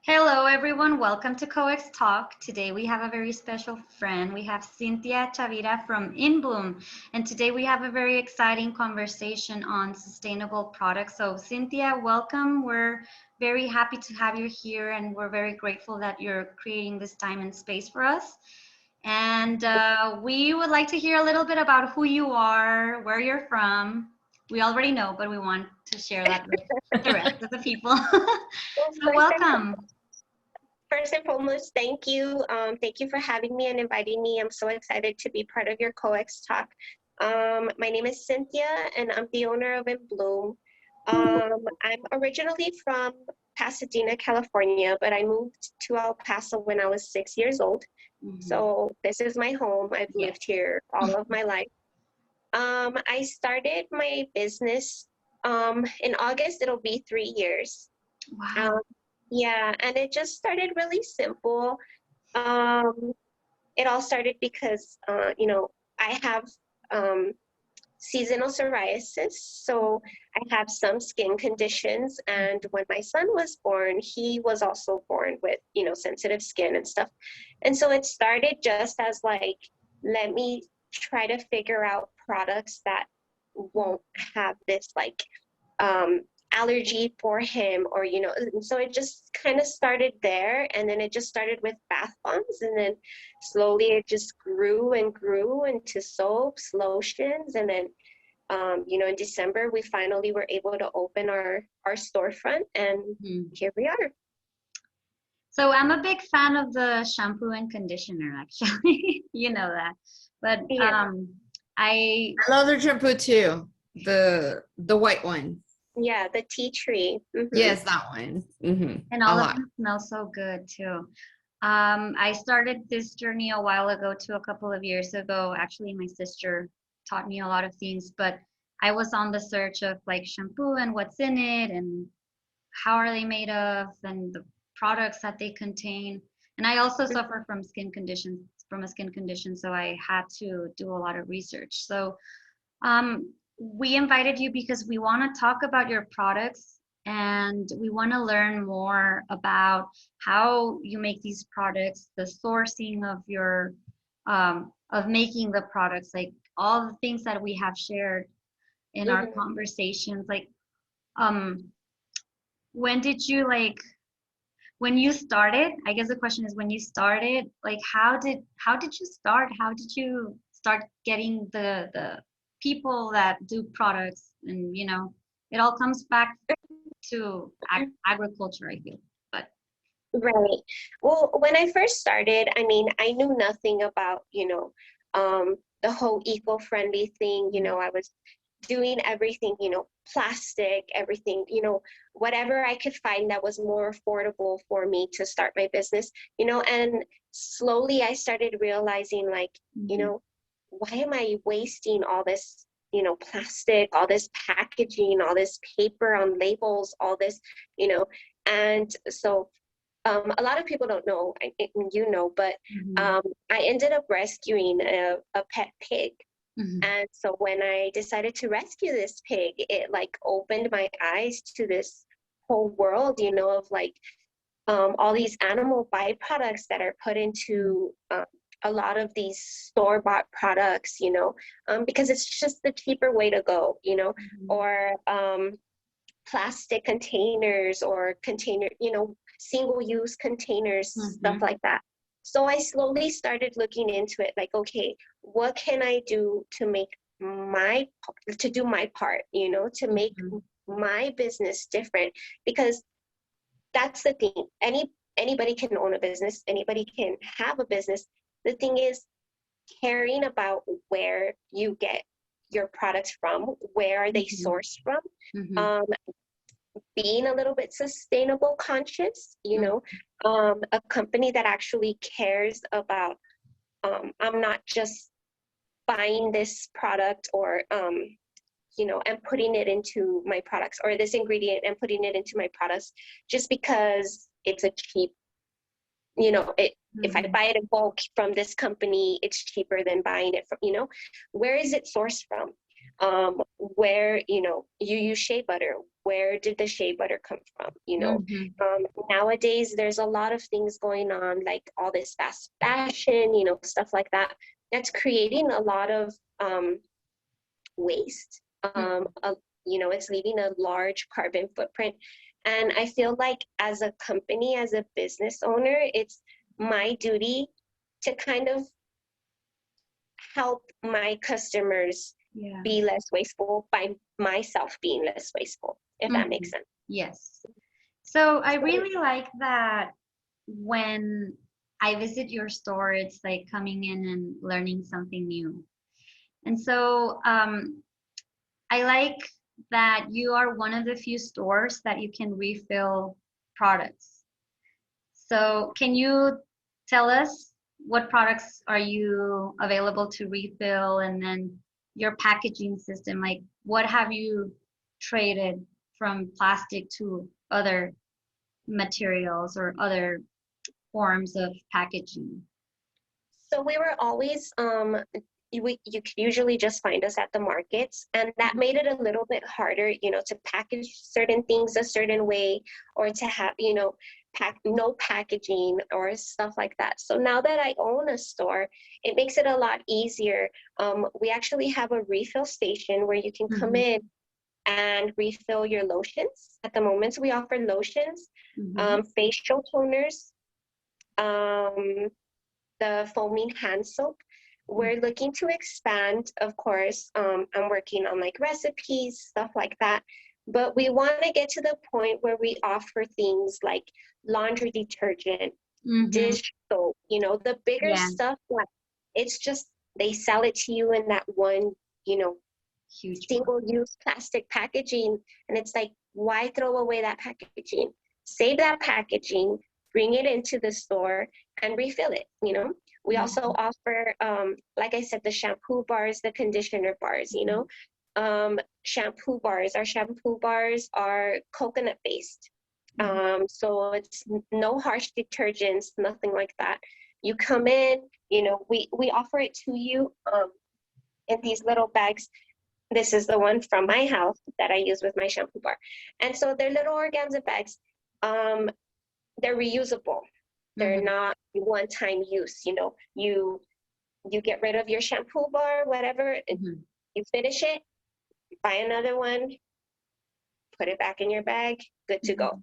Hello, everyone. Welcome to COEX Talk. Today we have a very special friend. We have Cynthia from InBloom. And today we have a very exciting conversation on sustainable products. So Cynthia, welcome. We're very happy to have you here and we're very grateful that you're creating this time and space for us. And we would like to hear a little bit about who you are, where you're from. We already know, but we want to share that with the rest of the people. Well, So welcome. first and foremost, thank you. Thank you for having me and inviting me. I'm so excited to be part of your COEX Talk. My name is Cynthia, and I'm the owner of InBloom. I'm originally from Pasadena, California, but I moved to El Paso when I was 6 years old. So this is my home. I've lived here all of my life. I started my business in August. It'll be 3 years. Wow. Yeah, and it just started really simple. It all started because, I have seasonal psoriasis, so I have some skin conditions. And when my son was born, he was also born with, sensitive skin and stuff. And so it started just as like, let me try to figure out products that won't have this like allergy for him, or and so it just kind of started there, and then it just started with bath bombs, and then slowly it just grew and grew into soaps, lotions, and then in December we finally were able to open our storefront, and here we are. So I'm a big fan of the shampoo and conditioner, actually. You know that. But Yeah. I love their shampoo too. The white one. Yeah, the tea tree. Yes, that one. And all of them smell so good too. I started this journey a while ago, to a couple of years ago. Actually, my sister taught me a lot of things, but I was on the search of like shampoo and what's in it and how are they made of and the products that they contain. And I also suffer from a skin condition, so I had to do a lot of research. So we invited you because we want to talk about your products and we want to learn more about how you make these products, the sourcing of your of making the products, like all the things that we have shared in our conversations. Like when did you when you started, I guess the question is, when you started, like how did you start? How did you start getting the people that do products? And it all comes back to agriculture, I feel. But right. Well, when I first started, I mean, I knew nothing about the whole eco-friendly thing. I was doing everything, plastic, everything, whatever I could find that was more affordable for me to start my business, and slowly I started realizing like, why am I wasting all this, plastic, all this packaging, all this paper on labels, all this, and so a lot of people don't know, but I ended up rescuing a pet pig. And so when I decided to rescue this pig, it like opened my eyes to this whole world, of like all these animal byproducts that are put into a lot of these store-bought products, because it's just the cheaper way to go, or plastic containers or single-use containers, stuff like that. So I slowly started looking into it, like, okay, what can I do to do my part, to make my business different? Because that's the thing. Anybody can own a business. Anybody can have a business. The thing is caring about where you get your products from, where are they sourced from, being a little bit sustainable conscious, a company that actually cares about, I'm not just buying this product or, and putting it into my products, or this ingredient and putting it into my products just because it's a cheap, if I buy it in bulk from this company, it's cheaper than buying it from, where is it sourced from? Where, you use shea butter. where did the shea butter come from? Mhm. Nowadays there's a lot of things going on, like all this fast fashion, stuff like that. That's creating a lot of waste. It's leaving a large carbon footprint. And I feel like as a company, as a business owner, it's my duty to kind of help my customers Yeah. be less wasteful by myself being less wasteful, if that makes sense. Yes. So I really like that when I visit your store, it's like coming in and learning something new. And so I like that you are one of the few stores that you can refill products. So can you tell us what products are you available to refill, and then your packaging system, like what have you traded from plastic to other materials or other forms of packaging? So we were always you could usually just find us at the markets, and that made it a little bit harder, to package certain things a certain way, or to have, no packaging or stuff like that. So now that I own a store, it makes it a lot easier. We actually have a refill station where you can come in and refill your lotions. At the moment, we offer lotions, facial toners, the foaming hand soap. We're looking to expand, of course. I'm working on like recipes, stuff like that. But we want to get to the point where we offer things like laundry detergent, dish soap, the bigger Yeah, stuff. Like, it's just, they sell it to you in that one, huge one. single-use plastic packaging. And it's like, why throw away that packaging? Save that packaging, bring it into the store, and refill it. We also offer, like I said, the shampoo bars, the conditioner bars. Shampoo bars. Our shampoo bars are coconut based. So it's no harsh detergents, nothing like that. You come in, we offer it to you in these little bags. This is the one from my house that I use with my shampoo bar. And so they're little organza bags. They're reusable. They're not one-time use. You get rid of your shampoo bar, whatever, you finish it, buy another one, put it back in your bag, good to go,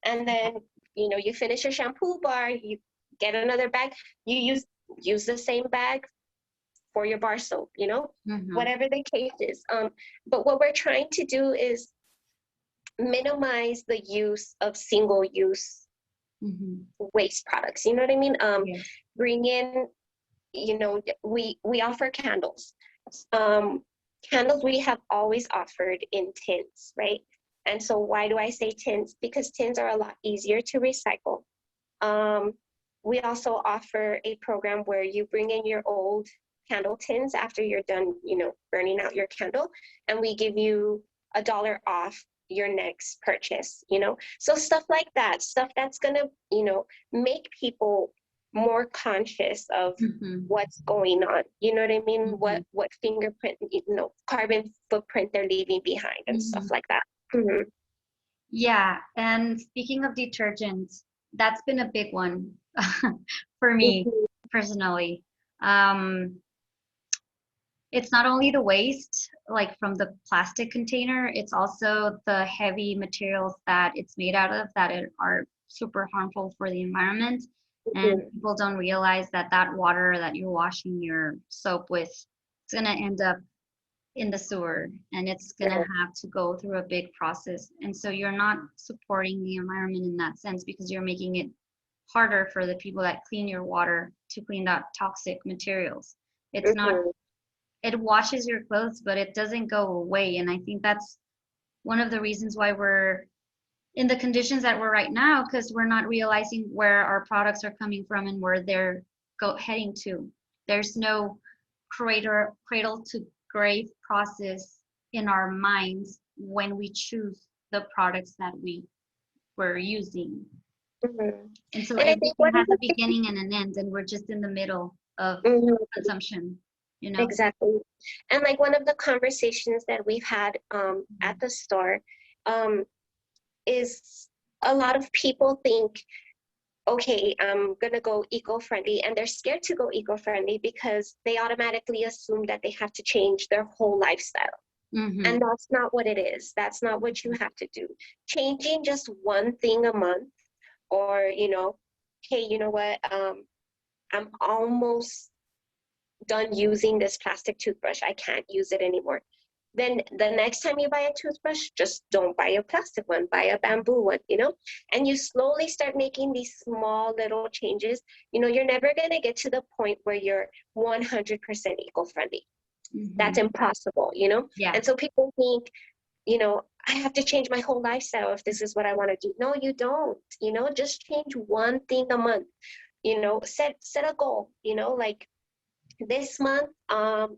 And then, you finish your shampoo bar, you get another bag, you use the same bag for your bar soap, whatever the case is. But what we're trying to do is minimize the use of single-use waste products. You know what I mean? Yes. Bring in, we offer candles. Candles we have always offered in tins, right? And so why do I say tins? Because tins are a lot easier to recycle. We also offer a program where you bring in your old candle tins after you're done, burning out your candle, and we give you $1 off your next purchase, So stuff like that, stuff that's gonna, make people more conscious of what's going on. You know what I mean? What fingerprint, carbon footprint they're leaving behind and stuff like that. Yeah, and speaking of detergents, that's been a big one for me personally. It's not only the waste, like from the plastic container, it's also the heavy materials that it's made out of that are super harmful for the environment. And people don't realize that that water that you're washing your soap with is going to end up in the sewer, and it's going to have to go through a big process. And so you're not supporting the environment in that sense, because you're making it harder for the people that clean your water to clean out toxic materials. It's not, it washes your clothes, but it doesn't go away. And I think that's one of the reasons why we're in the conditions that we're right now, because we're not realizing where our products are coming from and where they're heading to. There's no cradle to grave process in our minds when we choose the products that we're using. And so everything has a beginning and an end, and we're just in the middle of consumption, Exactly. And like one of the conversations that we've had at the store is a lot of people think, okay, I'm gonna go eco-friendly, and they're scared to go eco-friendly because they automatically assume that they have to change their whole lifestyle. Mm-hmm. And that's not what it is. That's not what you have to do. Changing just one thing a month, or, hey, you know what? I'm almost done using this plastic toothbrush. I can't use it anymore. Then the next time you buy a toothbrush, just don't buy a plastic one, buy a bamboo one, and you slowly start making these small little changes. You're never going to get to the point where you're 100% eco-friendly. Mm-hmm. That's impossible, Yeah. And so people think, I have to change my whole lifestyle if this is what I want to do. No, you don't, just change one thing a month, set a goal, like this month,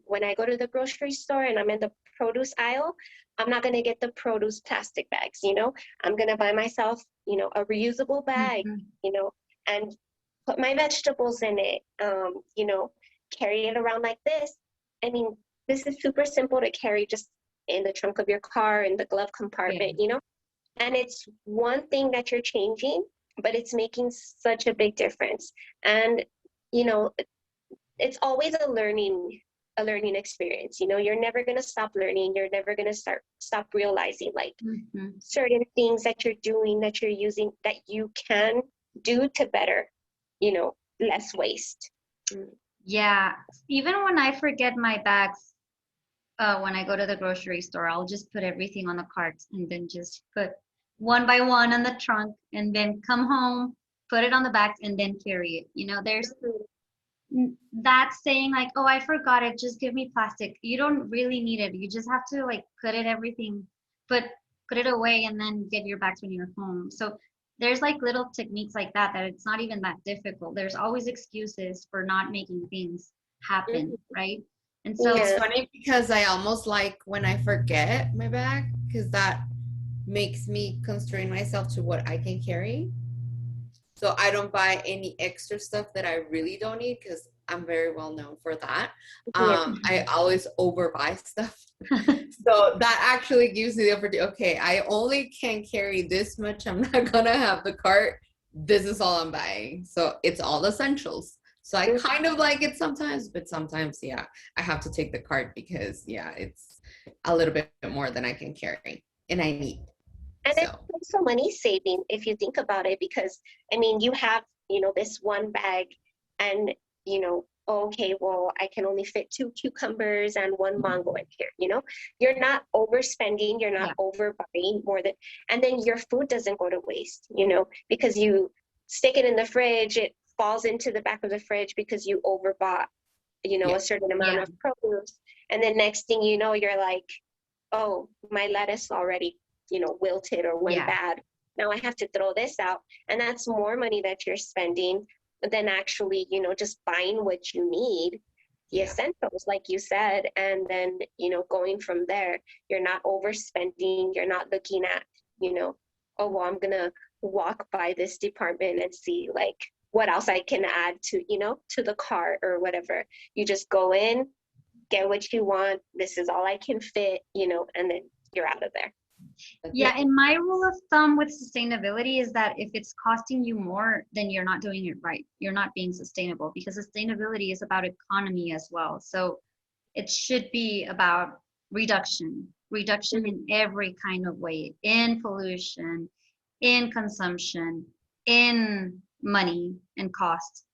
when I go to the grocery store and I'm in the produce aisle, I'm not going to get the produce plastic bags, I'm going to buy myself, a reusable bag, Mm-hmm. And put my vegetables in it, carry it around like this. I mean, this is super simple to carry just in the trunk of your car, in the glove compartment, and it's one thing that you're changing, but it's making such a big difference. And, it's always a learning experience. You're never going to stop learning. You're never going to stop realizing, like, Mm-hmm. certain things that you're doing, that you're using, that you can do to better, less waste. Yeah. Even when I forget my bags, when I go to the grocery store, I'll just put everything on the cart and then just put one by one on the trunk and then come home, put it on the back and then carry it. There's that saying like, oh, I forgot it, just give me plastic. You don't really need it. You just have to like put it away and then get your bags when you're home. So there's like little techniques like that it's not even that difficult. There's always excuses for not making things happen, right? And so It's funny because I almost like when I forget my bag, because that makes me constrain myself to what I can carry. So I don't buy any extra stuff that I really don't need, because I'm very well known for that. I always overbuy stuff. So that actually gives me the opportunity. Okay, I only can carry this much. I'm not gonna have the cart. This is all I'm buying. So it's all essentials. So I kind of like it sometimes, but sometimes, yeah, I have to take the cart because, yeah, it's a little bit more than I can carry and I need. And it's also money saving if you think about it, because I mean, you have, this one bag, and, okay, well, I can only fit 2 cucumbers and 1 mango in here, you're not overspending, you're not overbuying more than, and then your food doesn't go to waste, because you stick it in the fridge, it falls into the back of the fridge because you overbought, a certain amount of produce. And then next thing you know, you're like, oh, my lettuce already, wilted or went bad. Now I have to throw this out. And that's more money that you're spending than actually, just buying what you need, the essentials, like you said. And then, going from there, you're not overspending. You're not looking at, oh, well, I'm going to walk by this department and see like what else I can add to, to the cart or whatever. You just go in, get what you want. This is all I can fit, and then you're out of there. Yeah, and my rule of thumb with sustainability is that if it's costing you more, then you're not doing it right. You're not being sustainable, because sustainability is about economy as well. So it should be about reduction in every kind of way, in pollution, in consumption, in money and cost,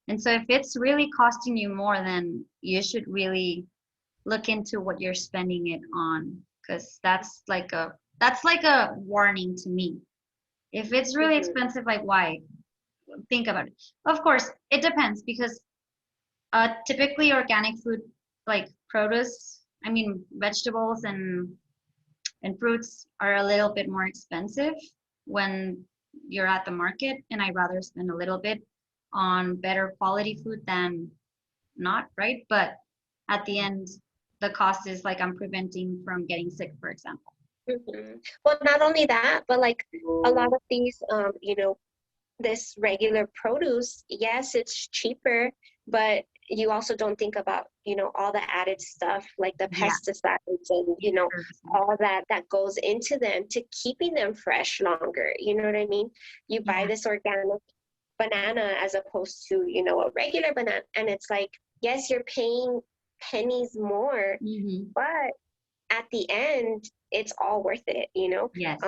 And so if it's really costing you more, then you should really look into what you're spending it on, because that's like a warning to me. If it's really expensive, like, why? Think about it. Of course, it depends, because typically organic food, like produce, I mean vegetables and fruits, are a little bit more expensive when you're at the market, and I'd rather spend a little bit on better quality food than not, right? But at the end, the cost is like I'm preventing from getting sick, for example. Well, not only that, but like a lot of these, this regular produce, yes, it's cheaper, but you also don't think about, all the added stuff like the Yeah. pesticides and, all that goes into them to keeping them fresh longer. You know what I mean? You buy Yeah. this organic banana as opposed to, a regular banana. And it's like, yes, you're paying pennies more, but at the end, it's all worth it, Yes.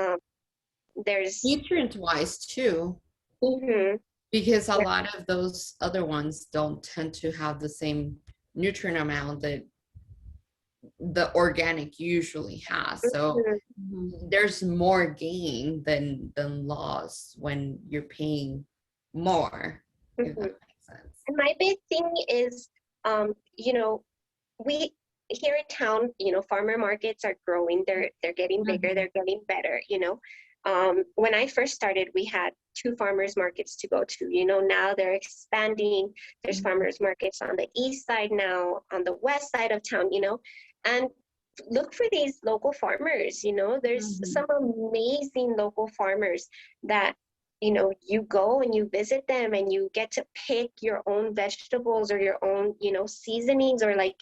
There's nutrient wise too, mhm, because a lot of those other ones don't tend to have the same nutrient amount that the organic usually has. So mhm. there's more gain than loss when you're paying more, if that makes sense. And my big thing is, we here in town, farmer markets are growing. They're getting bigger. They're getting better. When I first started, we had 2 farmers markets to go to. Now they're expanding. There's farmers markets on the east side now, on the west side of town. And look for these local farmers. There's some amazing local farmers that you go and you visit them and you get to pick your own vegetables or your own, seasonings or like,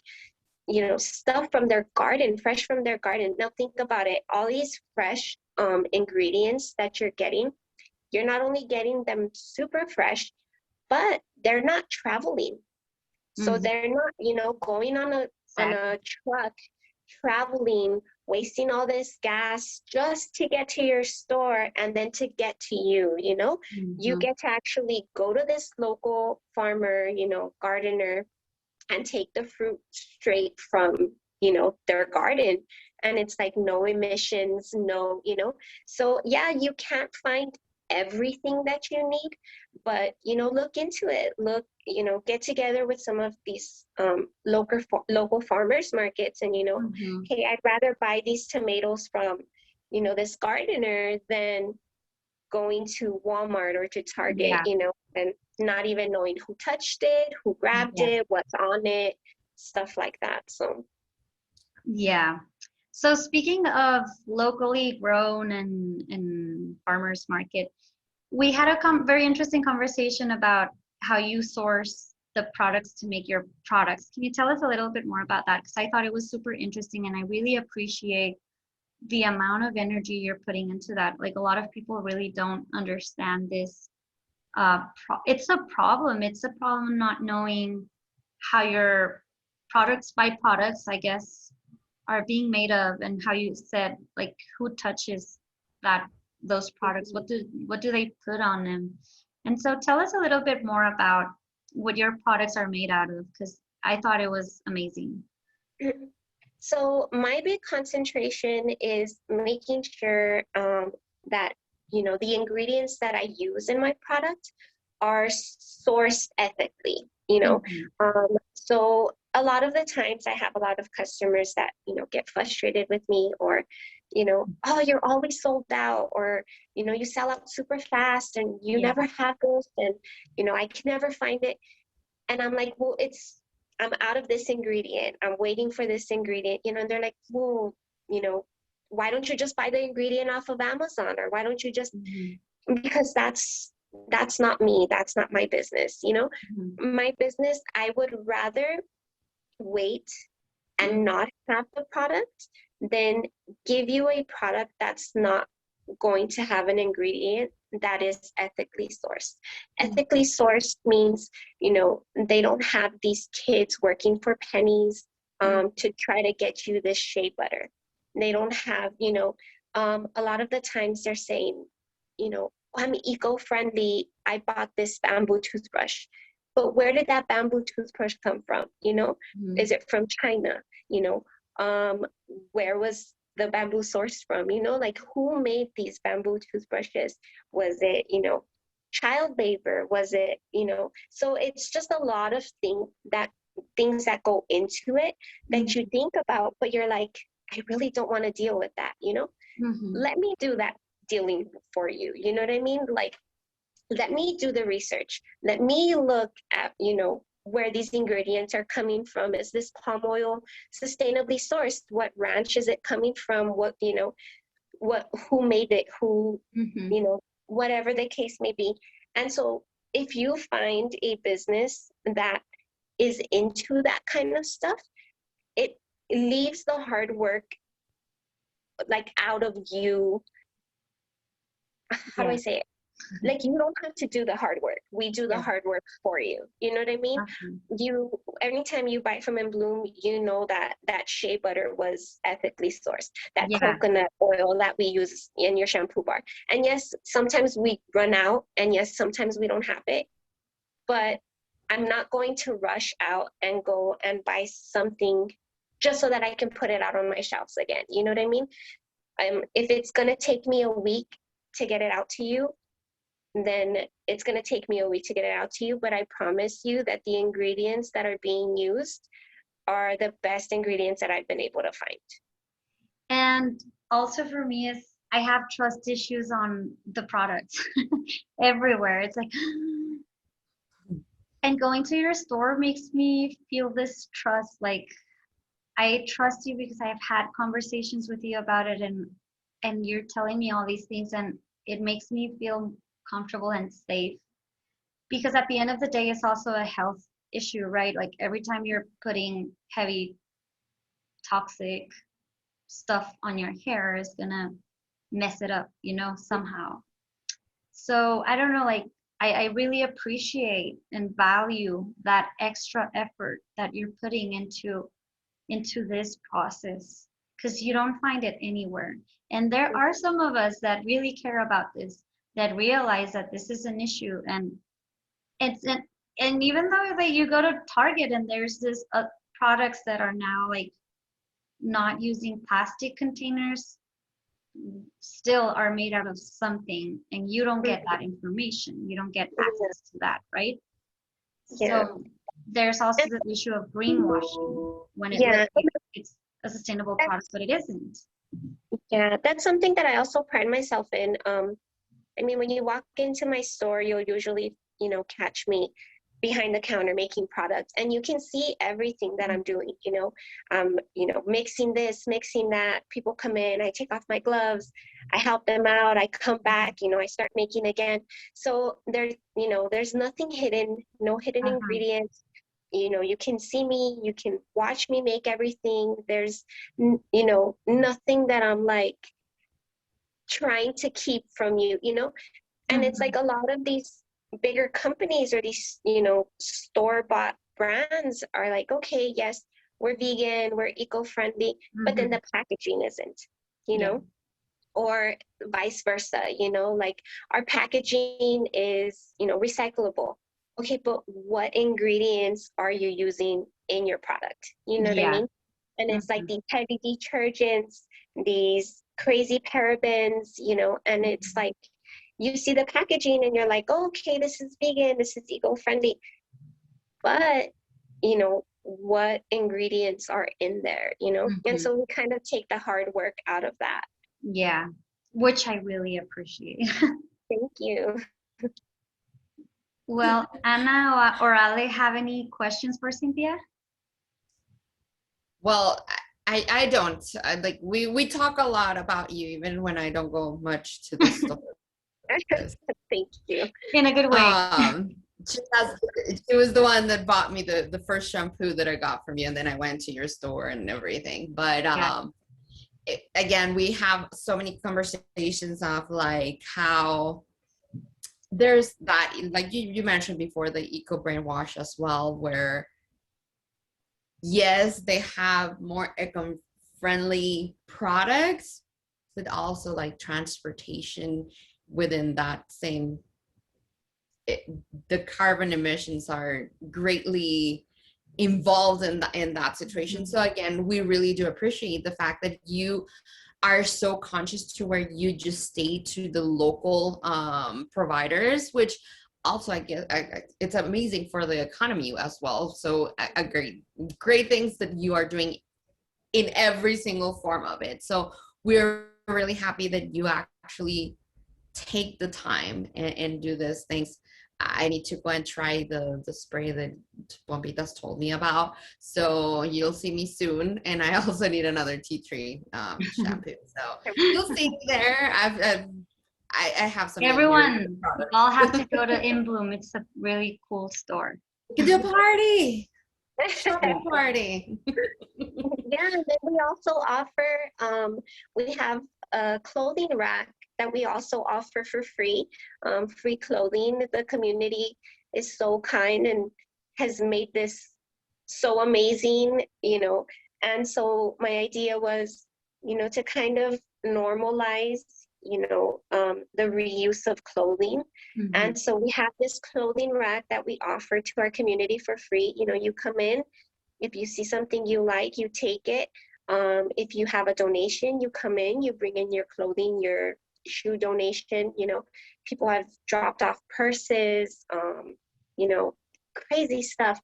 stuff from their garden, fresh from their garden. Now think about it, all these fresh ingredients that you're getting, you're not only getting them super fresh, but they're not traveling. So they're not, going on a truck, traveling, wasting all this gas just to get to your store and then to get to you. You get to actually go to this local farmer, gardener, and take the fruit straight from, their garden. And it's like no emissions, no, so yeah, you can't find everything that you need, but look into it. Look, get together with some of these local farmers markets and hey, I'd rather buy these tomatoes from this gardener than going to Walmart or to Target, and not even knowing who touched it, who grabbed it, what's on it, stuff like that. So Yeah. So speaking of locally grown and farmers market, we had a very interesting conversation about how you source the products to make your products. Can you tell us a little bit more about that? Because I thought it was super interesting and I really appreciate the amount of energy you're putting into that. Like a lot of people really don't understand this. It's a problem. It's a problem not knowing how your products by products, I guess, are being made of, and how you said, like, who touches those products, what do they put on them. And so tell us a little bit more about what your products are made out of, because I thought it was amazing. So my big concentration is making sure that the ingredients that I use in my product are sourced ethically. So a lot of the times I have a lot of customers that get frustrated with me, or oh, you're always sold out, or you sell out super fast and you never have this, and I can never find it. And I'm like, well, I'm out of this ingredient. I'm waiting for this ingredient, and they're like, well, why don't you just buy the ingredient off of Amazon? Or why don't you just, because that's not me. That's not my business. My business, I would rather wait and not have the product than give you a product that's not going to have an ingredient that is ethically sourced. Ethically sourced means, they don't have these kids working for pennies to try to get you this shea butter. They don't have, a lot of the times they're saying, I'm eco-friendly. I bought this bamboo toothbrush. But where did that bamboo toothbrush come from? Is it from China? Where was the bamboo sourced from? Like, who made these bamboo toothbrushes? Was it, child labor? Was it, so it's just a lot of things that go into it that you think about, but you're like, I really don't want to deal with that, Let me do that dealing for you. You know what I mean? Like, let me do the research. Let me look at, where these ingredients are coming from. Is this palm oil sustainably sourced? What ranch is it coming from? What, who made it? Who, whatever the case may be. And so if you find a business that is into that kind of stuff, it leaves the hard work like out of you. How do I say it? Like, you don't have to do the hard work. We do the hard work for you. You know what I mean? You, anytime you buy from InBloom, you know that that shea butter was ethically sourced, that coconut oil that we use in your shampoo bar. And yes, sometimes we run out, and yes, sometimes we don't have it. But I'm not going to rush out and go and buy something just so that I can put it out on my shelves again. You know what I mean? If it's going to take me a week to get it out to you, then it's going to take me a week to get it out to you. But I promise you that the ingredients that are being used are the best ingredients that I've been able to find. And also for me is I have trust issues on the products everywhere. It's like, and going to your store makes me feel this trust. Like, I trust you because I've had conversations with you about it, and you're telling me all these things, and it makes me feel comfortable and safe. Because at the end of the day, it's also a health issue, right? Like, every time you're putting heavy, toxic stuff on your hair is gonna mess it up, you know, somehow. So I don't know, like, I really appreciate and value that extra effort that you're putting into this process, because you don't find it anywhere. And there are some of us that really care about this, that realize that this is an issue, and and even though that you go to Target and there's this products that are now like not using plastic containers, still are made out of something, and you don't get that information. You don't get access to that, right? So there's also the issue of greenwashing when it looks like it's a sustainable product, but it isn't. Yeah, that's something that I also pride myself in. I mean, when you walk into my store, you'll usually, you know, catch me behind the counter making products, and you can see everything that I'm doing, you know, mixing this, mixing that. People come in, I take off my gloves, I help them out, I come back, you know, I start making again. So there's, you know, there's nothing hidden, no hidden ingredients. You know, you can see me, you can watch me make everything. There's, you know, nothing that I'm like trying to keep from you, you know. And it's like a lot of these bigger companies or these, you know, store-bought brands are like, okay, yes, we're vegan, we're eco-friendly, but then the packaging isn't, you know, or vice versa, you know, like our packaging is, you know, recyclable. Okay, but what ingredients are you using in your product? You know what I mean? And it's like these heavy detergents, these crazy parabens, you know, and it's like, you see the packaging and you're like, oh, okay, this is vegan, this is eco-friendly. But, you know, what ingredients are in there, you know? And so we kind of take the hard work out of that. Yeah, which I really appreciate. Thank you. Well, Anna or Ale, have any questions for Cynthia? Well, I don't. Like, we talk a lot about you, even when I don't go much to the store. Thank you. In a good way. She was the one that bought me the first shampoo that I got from you, and then I went to your store and everything. But again, we have so many conversations of like how there's that, like you mentioned before, the eco brainwash as well, where yes, they have more eco-friendly products, but also like transportation within that same, the carbon emissions are greatly involved in that situation. So again, we really do appreciate the fact that you are so conscious to where you just stay to the local providers, which also I guess it's amazing for the economy as well. So great things that you are doing in every single form of it. So we're really happy that you actually take the time and do this. Thanks. I need to go and try the spray that Bombitas told me about. So you'll see me soon. And I also need another tea tree shampoo. So you'll see me there. I have some. Everyone, you all have to go to InBloom. It's a really cool store. We can do a party. Shopping party. Yeah, and then we also offer, we have a clothing rack that we also offer for free clothing. The community is so kind and has made this so amazing, and so my idea was, to kind of normalize, the reuse of clothing. Mhm. And so we have this clothing rack that we offer to our community for free. You come in, if you see something you like, you take it. If you have a donation, you come in, you bring in your clothing, your shoe donation. People have dropped off purses, you know, crazy stuff.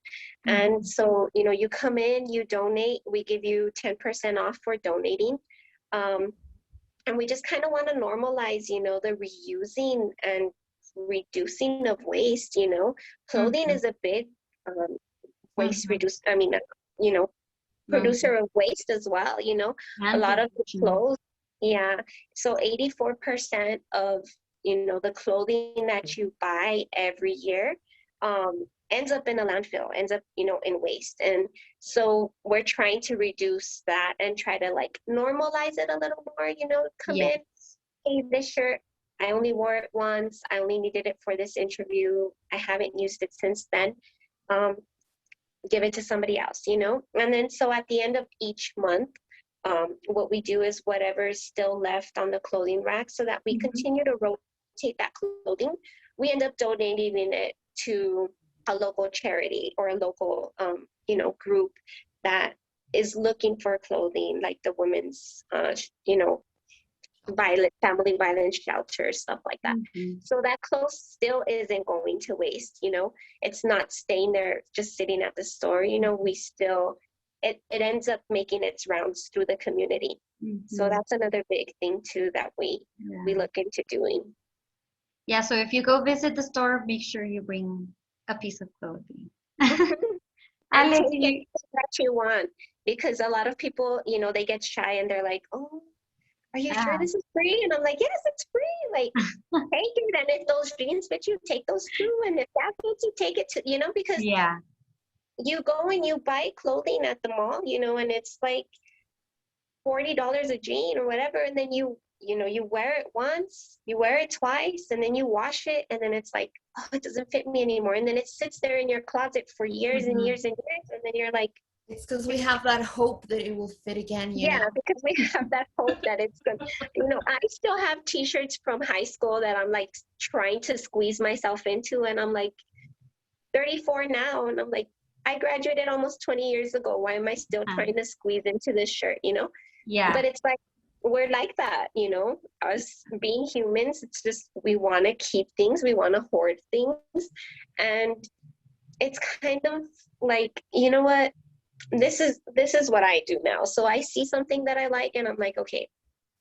Mhm. And so, you come in, you donate, we give you 10% off for donating. Um, and we just kind of want to normalize, the reusing and reducing of waste. Clothing Mhm. is a big um, waste Mhm. reduce, I mean, you know, Mhm. producer of waste as well. A And lot of the pollution. clothes, yeah. So 84% of, the clothing that you buy every year ends up in a landfill, ends up, in waste. And so we're trying to reduce that and try to like normalize it a little more, come in, Yes. hey, this shirt, I only wore it once. I only needed it for this interview. I haven't used it since then. Um, Give it to somebody else, And then so at the end of each month, what we do is whatever is still left on the clothing rack so that we Mhm. continue to rotate that clothing, we end up donating it to a local charity or a local, group that is looking for clothing, like the women's, family violence shelters, stuff like that. Mhm. So that clothes still isn't going to waste, it's not staying there just sitting at the store, we still, it ends up making its rounds through the community. So Mhm. that's another big thing too that we Yeah. look into doing. Yeah, so if you go visit the store, make sure you bring a piece of clothing. And Alex, take it you, that you want, because a lot of people, they get shy and they're like, oh, are you sure ah, this is free? And I'm like, yes, it's free. Like, take it. And if those jeans fit you, take those too. And if that fits you, take it too, because yeah. you go and you buy clothing at the mall, and it's like $40 a jean or whatever. And then you wear it once, you wear it twice, and then you wash it. And then it's like, oh, it doesn't fit me anymore. And then it sits there in your closet for years and Mhm. years and years. And then you're like, It's because we have that hope that it will fit again. yeah, because we have that hope that it's good. I still have t-shirts from high school that I'm like trying to squeeze myself into, and I'm like 34 now, and I'm like, I graduated almost 20 years ago. Why am I still Ah, trying to squeeze into this shirt, yeah. But it's like we're like that, us being humans, it's just we want to keep things, we want to hoard things. And it's kind of like, what? This is what I do now. So I see something that I like and I'm like, okay,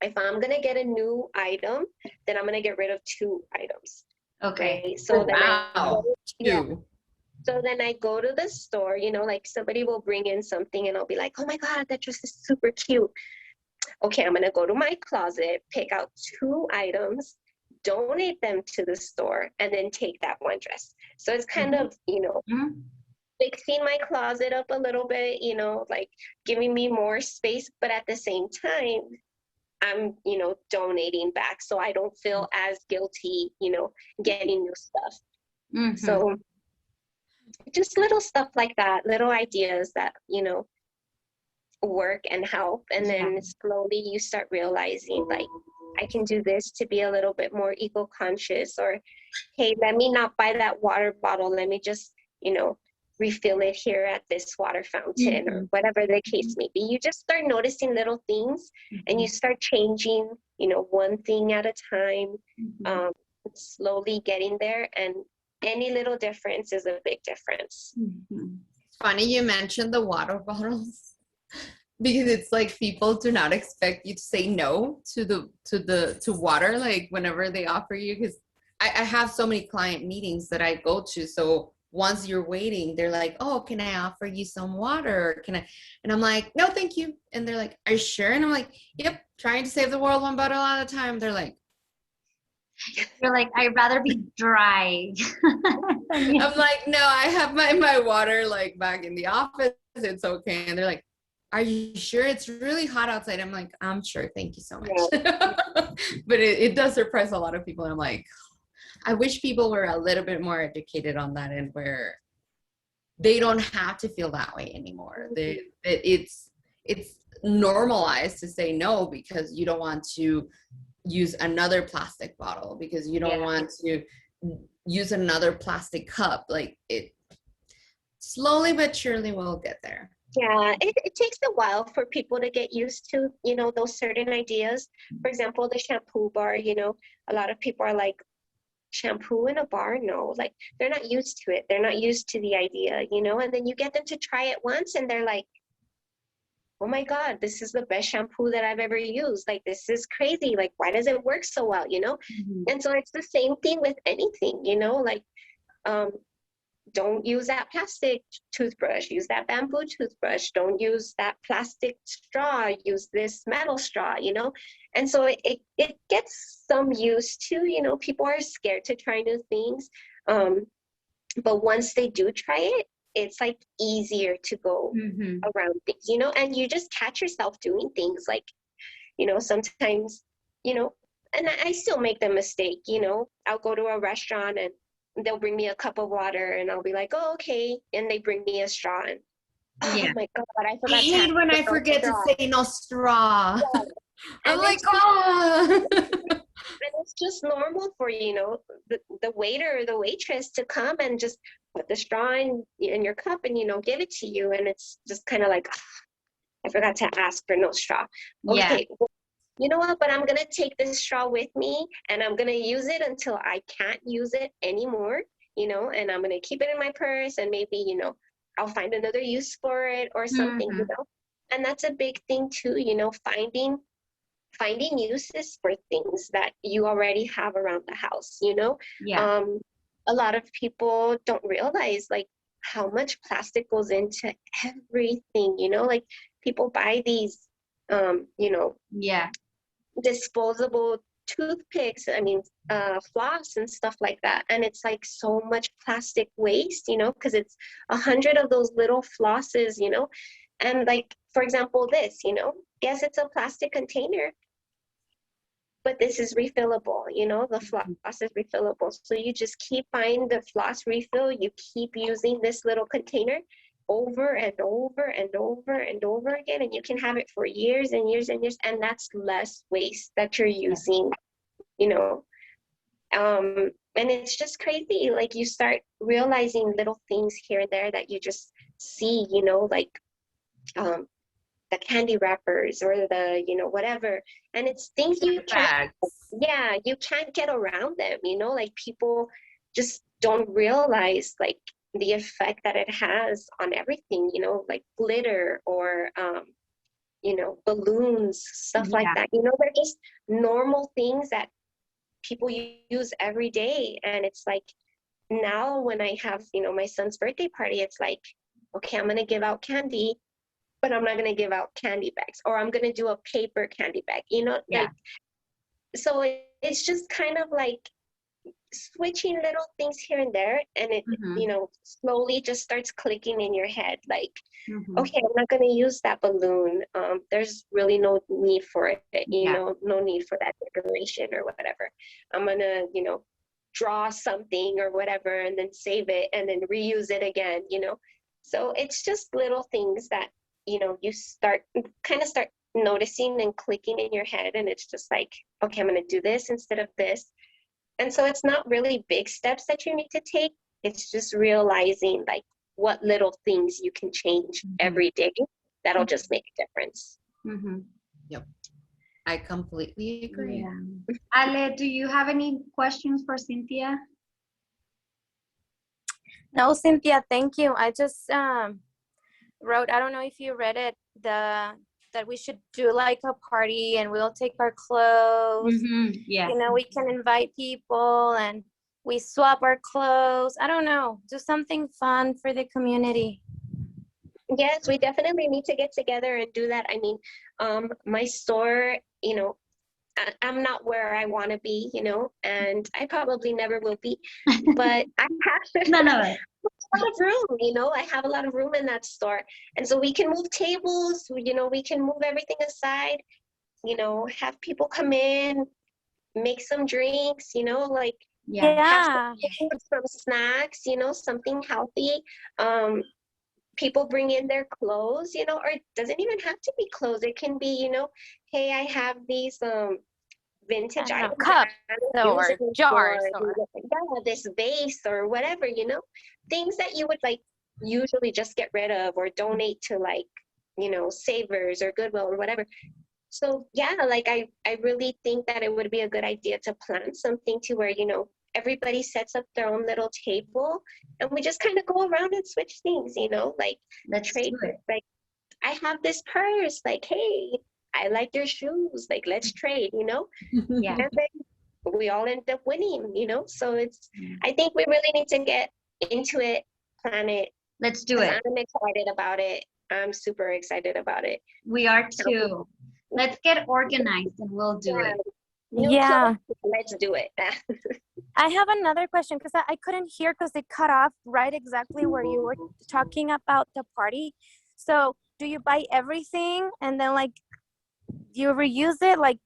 if I'm gonna get a new item, then I'm gonna get rid of two items, Okay. right? Oh, So then wow. yeah. Two. So then I go to the store, like somebody will bring in something and I'll be like, oh my God, that dress is super cute. Okay, I'm gonna go to my closet, pick out two items, donate them to the store, and then take that one dress. So it's kind Mhm. of, Mhm. fixing my closet up a little bit, like giving me more space, but at the same time, I'm, donating back so I don't feel as guilty, getting new stuff. Mhm. So just little stuff like that, little ideas that, work and help. And Yeah. then slowly you start realizing like, I can do this to be a little bit more eco-conscious, or hey, let me not buy that water bottle. Let me just, refill it here at this water fountain, or Mhm. whatever the case Mhm. may be. You just start noticing little things and you Mhm. start changing, one thing at a time, Mhm. um, slowly getting there. And any little difference is a big difference. Mhm. It's funny you mentioned the water bottles because it's like people do not expect you to say no to water, like whenever they offer you, because I have so many client meetings that I go to. So once you're waiting, they're like, oh, can I offer you some water? Can I? And I'm like, no, thank you. And they're like, are you sure? And I'm like, yep, trying to save the world one bottle at a time. They're like, You're like, I'd rather be dry. I'm like, no, I have my water like back in the office. It's okay. And they're like, are you sure? It's really hot outside. I'm like, I'm sure. Thank you so much. Yeah. But it does surprise a lot of people. I'm like, I wish people were a little bit more educated on that and where they don't have to feel that way anymore. It's normalized to say no because you don't want to use another plastic bottle, because you don't want to use another plastic cup. Like, it slowly but surely will get there. Yeah, it takes a while for people to get used to, those certain ideas. For example, the shampoo bar, a lot of people are like, shampoo in a bar? No, like they're not used to it. They're not used to the idea, and then you get them to try it once and they're like, oh my God, this is the best shampoo that I've ever used. Like, this is crazy. Like, why does it work so well, Mm-hmm. And so it's the same thing with anything, like, don't use that plastic toothbrush, use that bamboo toothbrush, don't use that plastic straw, use this metal straw, and so it gets some use to, people are scared to try new things, but once they do try it, it's like easier to go around things, and you just catch yourself doing things like, sometimes, and I still make the mistake, I'll go to a restaurant and they'll bring me a cup of water and I'll be like, oh, okay. And they bring me a straw and, oh my God, I forgot I hate when I forget to say no straw. Yeah. I'm like, And it's just normal for, the waiter or the waitress to come and just put the straw in your cup and, give it to you. And it's just kind of like, I forgot to ask for no straw. Okay, well, you know what, but I'm going to take this straw with me and I'm going to use it until I can't use it anymore, and I'm going to keep it in my purse and maybe, I'll find another use for it or something, and that's a big thing too, finding uses for things that you already have around the house, a lot of people don't realize like how much plastic goes into everything, like people buy these, disposable toothpicks, floss and stuff like that, and it's like so much plastic waste, because it's 100 of those little flosses, and like, for example, this, yes, it's a plastic container, but this is refillable, the floss is refillable, so you just keep buying the floss refill, you keep using this little container over and over and over and over again, and you can have it for years and years and years, and that's less waste that you're using, and it's just crazy. Like, you start realizing little things here and there that you just see, like the candy wrappers or the, whatever, and it's things you can't get around them, like people just don't realize like the effect that it has on everything, like glitter or, balloons, stuff like that. They're just normal things that people use every day. And it's like, now when I have, my son's birthday party, it's like, okay, I'm going to give out candy, but I'm not going to give out candy bags, or I'm going to do a paper candy bag, like, so it's just kind of like switching little things here and there, and it slowly just starts clicking in your head like, okay, I'm not going to use that balloon, there's really no need for it, no need for that decoration or whatever. I'm going to draw something or whatever and then save it and then reuse it again, so it's just little things that you start noticing and clicking in your head, and it's just like, okay, I'm going to do this instead of this. And so it's not really big steps that you need to take. It's just realizing like what little things you can change every day that'll just make a difference. Yep. I completely agree. Ale, do you have any questions for Cynthia? No, Cynthia, thank you. I just wrote, I don't know if you read it, that we should do like a party and we'll take our clothes. We can invite people and we swap our clothes. I don't know, do something fun for the community. Yes, we definitely need to get together and do that. I mean, my store, I'm not where I want to be, you know, and I probably never will be, but I have None of a it. lot of room, you know, I have a lot of room in that store. And so we can move tables, you know, we can move everything aside, you know, have people come in, make some drinks, you know, like Yeah. have Yeah. some snacks, you know, something healthy. People bring in their clothes, you know, or it doesn't even have to be clothes. It can be, you know, hey, I have these I vintage don't know, items that cups I haven't used or in for, jars or yeah, this vase or whatever, you know, things that you would like usually just get rid of or donate to like, you know, Savers or Goodwill or whatever. So yeah, like I really think that it would be a good idea to plan something to where, you know, everybody sets up their own little table and we just kind of go around and switch things, you know, like Let's trade, do it. like I have this purse, like, hey, I like your shoes, like let's trade, you know? Yeah. And then we all end up winning, you know? So it's, I think we really need to get into it, plan it, Let's do because it. I'm excited about it. I'm super excited about it. We are too. Let's get organized and we'll do Yeah, it. new yeah. clothes, let's do it. I have another question because I couldn't hear because it cut off right exactly where you were talking about the party. So do you buy everything and then like you reuse it? Like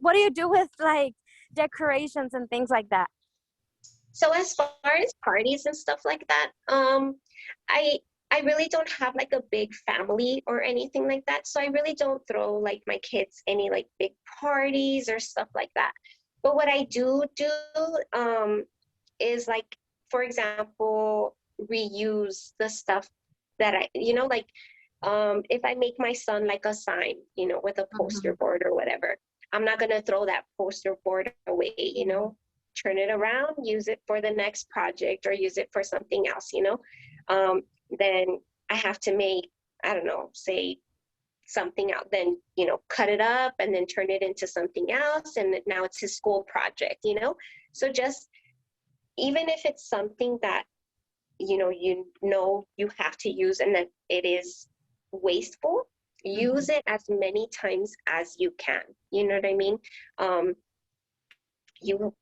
what do you do with like decorations and things like that? So as far as parties and stuff like that, I I really don't have like a big family or anything like that. So I really don't throw like my kids any like big parties or stuff like that. But what I do is like, for example, reuse the stuff that I, you know, like if I make my son like a sign, you know, with a poster board or whatever, I'm not gonna throw that poster board away, you know, turn it around, use it for the next project or use it for something else, you know. Then I have to make, I don't know, say something out, then, you know, cut it up and then turn it into something else. And now it's his school project, you know? So just, even if it's something that, you know, you have to use and that it is wasteful, use it as many times as you can. You know what I mean? Um, you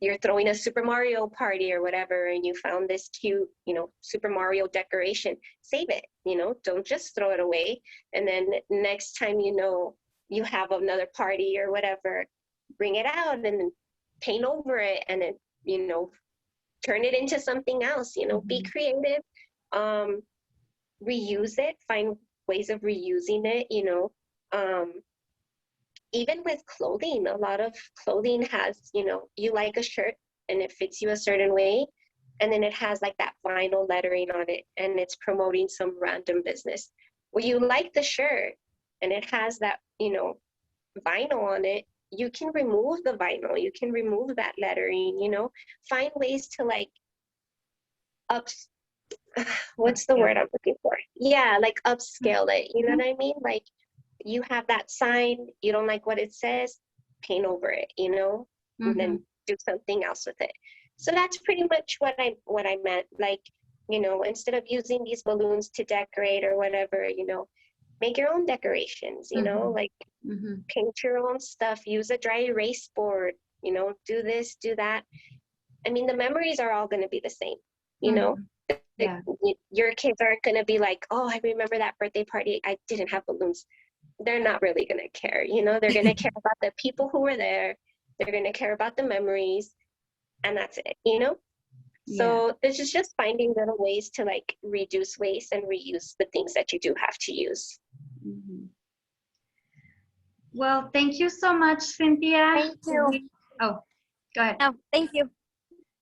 you're throwing a Super Mario party or whatever, and you found this cute, you know, Super Mario decoration, save it, you know, don't just throw it away. And then next time, you know, you have another party or whatever, bring it out and then paint over it and then, you know, turn it into something else, you know, be creative, reuse it, find ways of reusing it, you know. Even with clothing, a lot of clothing has, you know, you like a shirt and it fits you a certain way. And then it has like that vinyl lettering on it and it's promoting some random business. Well, you like the shirt and it has that, you know, vinyl on it. You can remove the vinyl, you can remove that lettering, you know, find ways to like up, what's the word I'm looking for? Yeah, like upscale it. You know what I mean? Like you have that sign, you don't like what it says, paint over it, you know, and then do something else with it. So that's pretty much what I meant. Like, you know, instead of using these balloons to decorate or whatever, you know, make your own decorations, you know, like paint your own stuff, use a dry erase board, you know, do this, do that. I mean, the memories are all going to be the same, you know. Yeah. Your kids aren't going to be like, oh, I remember that birthday party, I didn't have balloons. They're not really going to care, you know. They're going to care about the people who were there, they're going to care about the memories, and that's it, you know. So this is just finding little ways to like reduce waste and reuse the things that you do have to use. Well, thank you so much, Cynthia. Thank you. Oh, go ahead. No, thank you.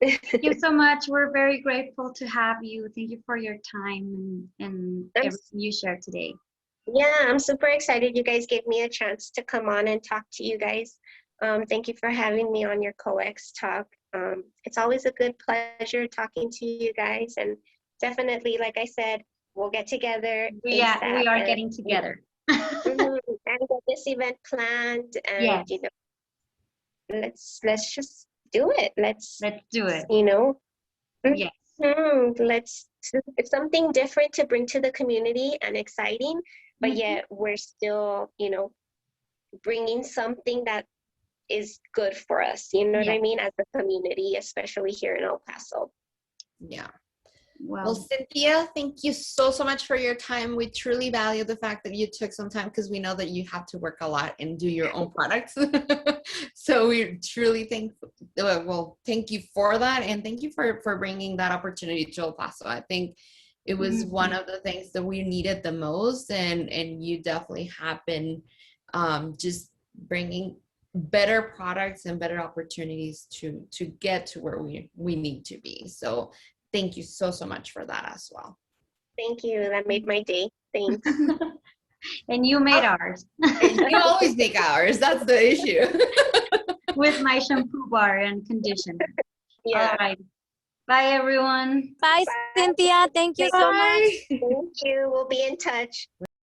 Thank you so much. We're very grateful to have you. Thank you for your time and everything you shared today. Yeah, I'm super excited you guys gave me a chance to come on and talk to you guys. Thank you for having me on your COEX Talk. It's always a good pleasure talking to you guys, and definitely, like I said, we'll get together. We are getting together. And get this event planned, and you know, let's just do it. Let's do it. You know, yes. It's something different to bring to the community and exciting, but yet we're still, you know, bringing something that is good for us, you know what Yeah. I mean, as a community, especially here in El Paso. Yeah. Well, Well, Cynthia, thank you so much for your time. We truly value the fact that you took some time because we know that you have to work a lot and do your own products. So we truly thank you for that, and thank you for bringing that opportunity to El Paso. I think it was one of the things that we needed the most, and you definitely have been just bringing better products and better opportunities to get to where we need to be. So thank you so much for that as well. Thank you. That made my day. Thanks. and you made ours You always make ours. That's the issue. with my shampoo bar and conditioner. Yeah. All right. Bye, everyone. Bye, Bye. Cynthia. Thank you so much. Bye. Thank you. We'll be in touch.